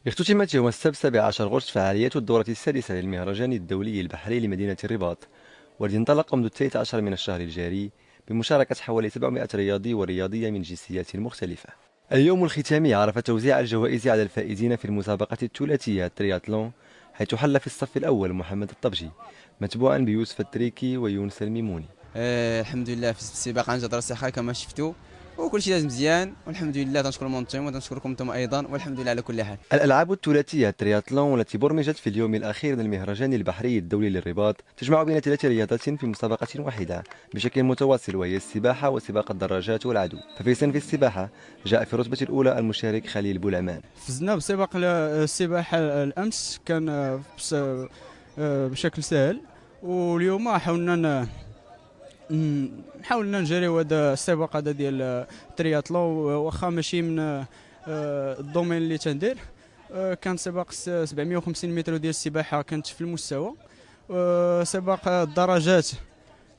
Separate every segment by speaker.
Speaker 1: اختتمت يوم السبت 17 غشت فعاليات الدورة السادسة للمهرجان الدولي البحري لمدينة الرباط، والذي انطلق منذ 13 من الشهر الجاري بمشاركة حوالي 700 رياضي ورياضية من جنسيات مختلفة. اليوم الختامي عرف توزيع الجوائز على الفائزين في المسابقة الثلاثية الترياتلون، حيث حل في الصف الأول محمد الطبجي متبوعا بيوسف التريكي ويونس الميموني.
Speaker 2: الحمد لله في السباق عن جد راسخه كما شفتوا، وكل شيء لازم مزيان، والحمد لله تنشكر المنظم وتنشكركم انتم ايضا، والحمد لله على كل حال.
Speaker 1: الألعاب الثلاثية الترياتلون والتي برمجت في اليوم الأخير للمهرجان البحري الدولي للرباط تجمع بين ثلاث رياضات في مسابقة واحدة بشكل متواصل، وهي السباحة وسباق الدراجات والعدو. ففي صنف السباحة جاء في الرتبة الأولى المشارك خليل بولعمان.
Speaker 3: فزنا بسباق السباحة الأمس، كان بشكل سهل، واليوم حاولنا نجريو هذا السباق هذا ديال الترياتلون، واخا ماشي من الدومين اللي تندير. كان سباق 750 متر ديال السباحة كانت في المستوى. سباق الدراجات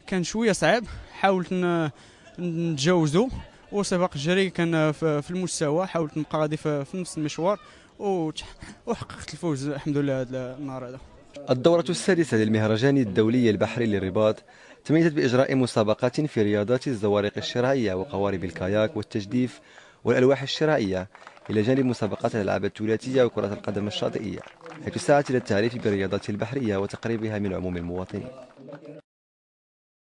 Speaker 3: كان شوية صعب، حاولت نتجاوزو. وسباق الجري كان في المستوى، حاولت نبقى غادي في نفس المشوار وحققت الفوز الحمد لله هذا النهار هذا.
Speaker 1: الدورة السادسة للمهرجان الدولي البحري للرباط تميزت بإجراء مسابقات في رياضات الزوارق الشراعية وقوارب الكاياك والتجديف والألواح الشرائية، إلى جانب مسابقات الألعاب الثلاثية وكرة القدم الشاطئية، حيث سعت إلى التعريف بالرياضات البحرية وتقريبها من عموم المواطنين.